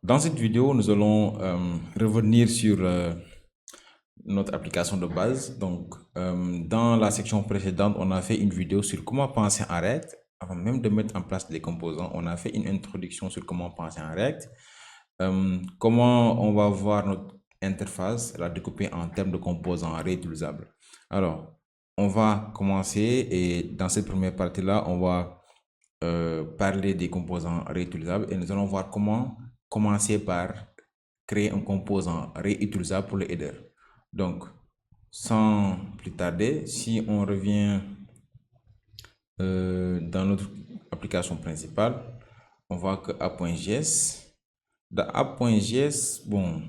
Dans cette vidéo, nous allons revenir sur notre application de base. Donc, dans la section précédente, on a fait une vidéo sur comment penser en React. Avant même de mettre en place les composants, on a fait une introduction sur comment penser en React. Comment on va voir notre interface, la découper en termes de composants réutilisables. Alors, on va commencer et dans cette première partie-là, on va parler des composants réutilisables et nous allons voir comment commencer par créer un composant réutilisable pour le header. Donc, sans plus tarder, si on revient dans notre application principale, on voit que app.js, dans app.js, bon,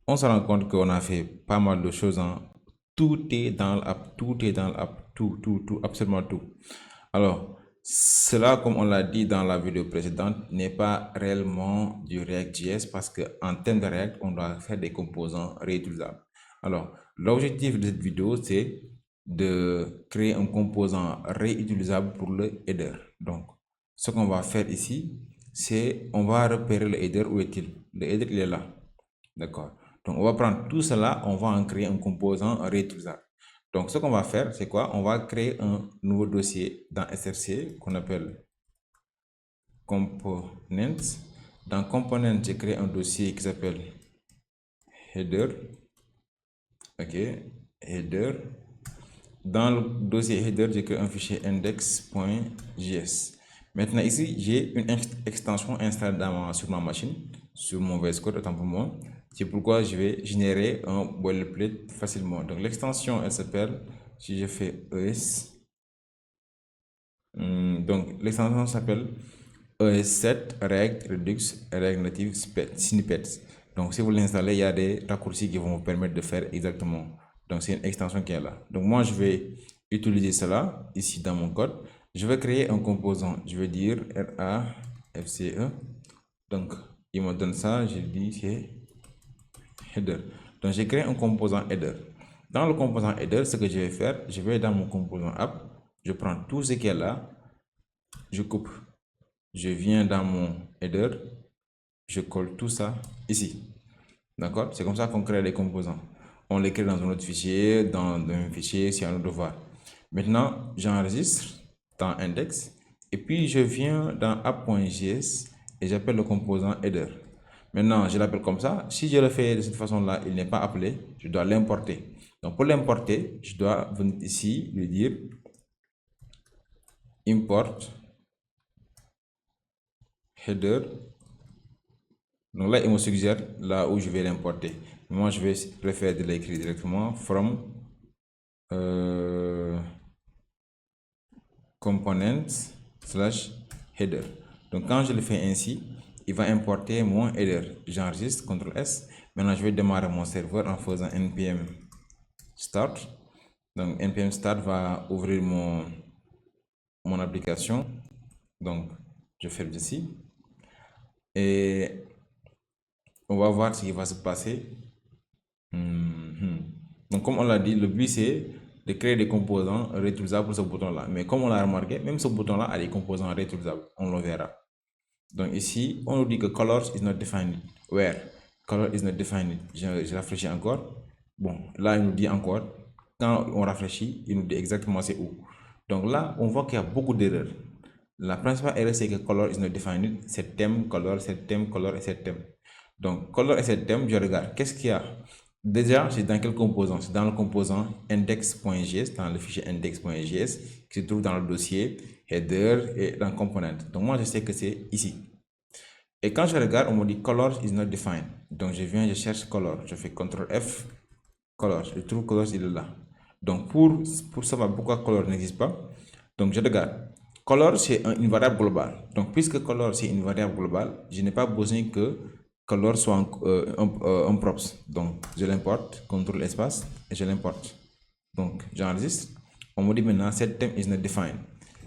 on se rend compte qu'on a fait pas mal de choses. Tout est dans l'app, tout est dans l'app, tout, absolument tout. Alors, cela, comme on l'a dit dans la vidéo précédente, n'est pas réellement du React.js parce qu'en termes de React, on doit faire des composants réutilisables. Alors, l'objectif de cette vidéo, c'est de créer un composant réutilisable pour le header. Donc, ce qu'on va faire ici, c'est on va repérer le header. Où est-il? Le header, il est là. D'accord. Donc, on va prendre tout cela, on va en créer un composant réutilisable. Donc, ce qu'on va faire, c'est quoi? On va créer un nouveau dossier dans SRC qu'on appelle Components. Dans Components, j'ai créé un dossier qui s'appelle Header. OK, Header. Dans le dossier Header, j'ai créé un fichier index.js. Maintenant, ici, j'ai une extension installée sur ma machine, sur mon VS Code, autant pour moi. C'est pourquoi je vais générer un boilerplate facilement. Donc, l'extension, elle s'appelle, si je fais ES, donc l'extension s'appelle ES7 React Redux React Native Snippets. Donc, si vous l'installez, il y a des raccourcis qui vont vous permettre de faire exactement. Donc, c'est une extension qui est là. Donc, moi, je vais utiliser cela ici dans mon code. Je vais créer un composant. Je vais dire RAFCE. Donc, il me donne ça. Je dis c'est header. Donc, j'ai créé un composant header. Dans le composant header, ce que je vais faire, je vais dans mon composant app. Je prends tout ce qui est là. Je coupe. Je viens dans mon header. Je colle tout ça ici. D'accord? C'est comme ça qu'on crée les composants. On les crée dans un autre fichier, dans un fichier, c'est à nous de voir. Maintenant, j'enregistre dans index et puis je viens dans app.js et j'appelle le composant header. Maintenant, je l'appelle comme ça. Si je le fais de cette façon-là, il n'est pas appelé. Je dois l'importer. Donc, pour l'importer, je dois venir ici, lui dire import header. Donc là, il me suggère là où je vais l'importer. Moi, je vais préférer de l'écrire directement from components / header. Donc quand je le fais ainsi, il va importer mon header. J'enregistre, CTRL S. Maintenant, je vais démarrer mon serveur en faisant npm start. Donc npm start va ouvrir mon application. Donc je ferme ici. Et on va voir ce qui va se passer. Donc comme on l'a dit, le but c'est de créer des composants réutilisables pour ce bouton-là. Mais comme on l'a remarqué, même ce bouton-là a des composants réutilisables. On le verra. Donc ici, on nous dit que colors is not defined. Where? Color is not defined. Je rafraîchis encore. Bon, là, il nous dit encore. Quand on rafraîchit, il nous dit exactement c'est où. Donc là, on voit qu'il y a beaucoup d'erreurs. La principale erreur, c'est que color is not defined. C'est thème, color, c'est thème, color et c'est thème. Donc, color et c'est thème, je regarde. Qu'est-ce qu'il y a? Déjà, c'est dans quel composant? C'est dans le composant index.js, dans le fichier index.js qui se trouve dans le dossier header et dans component. Donc, moi, je sais que c'est ici. Et quand je regarde, on me dit color is not defined. Donc, je viens, je cherche color. Je fais CTRL F, color. Je trouve color, il est là. Donc, pour savoir pourquoi color n'existe pas, donc je regarde. Color, c'est une variable globale. Donc, puisque color, c'est une variable globale, je n'ai pas besoin que color soit un props. Donc, je l'importe, CTRL espace, et je l'importe. Donc, j'enregistre. On me dit maintenant, set theme is not defined.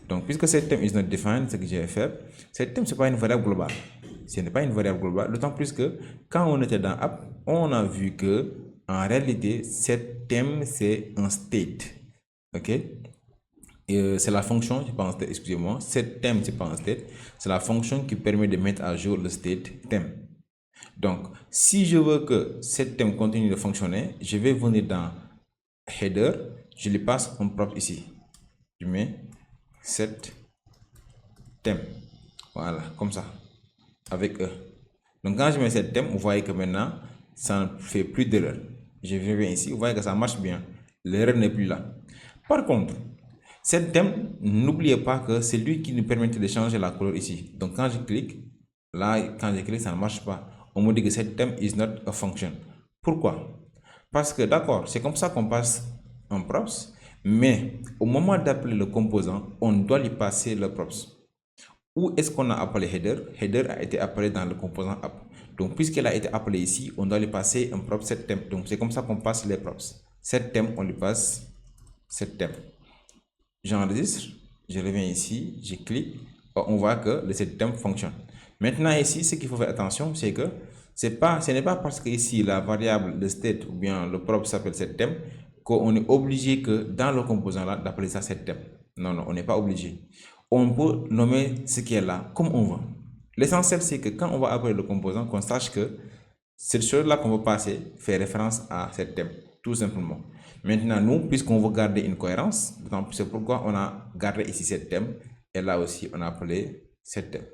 Donc, puisque set theme is not defined, ce que je vais faire, set theme, ce n'est pas une variable globale. Ce n'est pas une variable globale, d'autant plus que quand on était dans app, on a vu que en réalité, set theme, c'est un state. OK? C'est la fonction, c'est pas un state, excusez-moi. Set theme, c'est pas un state. C'est la fonction qui permet de mettre à jour le state theme. Donc, si je veux que cette thème continue de fonctionner, je vais venir dans header, je lui passe un propre ici. Je mets set thème. Voilà, comme ça, avec E. Donc, quand je mets cette thème, vous voyez que maintenant, ça ne fait plus d'erreur. Je reviens ici, vous voyez que ça marche bien. L'erreur n'est plus là. Par contre, cette thème, n'oubliez pas que c'est lui qui nous permet de changer la couleur ici. Donc, quand je clique, là, quand je clique, ça ne marche pas. On me dit que cette thème is not a function. Pourquoi? Parce que, d'accord, c'est comme ça qu'on passe un props, mais au moment d'appeler le composant, on doit lui passer le props. Où est-ce qu'on a appelé header? Header a été appelé dans le composant app. Donc, puisqu'elle a été appelée ici, on doit lui passer un props set thème. Donc, c'est comme ça qu'on passe les props. Cette thème, on lui passe cette thème. J'enregistre, je reviens ici, je clique, on voit que le set thème fonctionne. Maintenant, ici, ce qu'il faut faire attention, c'est que ce n'est pas parce que ici la variable de state ou bien le props s'appelle set thème qu'on est obligé que dans le composant là d'appeler ça set thème. Non, non, on n'est pas obligé. On peut nommer ce qui est là comme on veut. L'essentiel, c'est que quand on va appeler le composant, qu'on sache que cette chose-là qu'on va passer fait référence à cette thème, tout simplement. Maintenant, nous, puisqu'on veut garder une cohérence, c'est pourquoi on a gardé ici cette thème et là aussi on a appelé cette thème.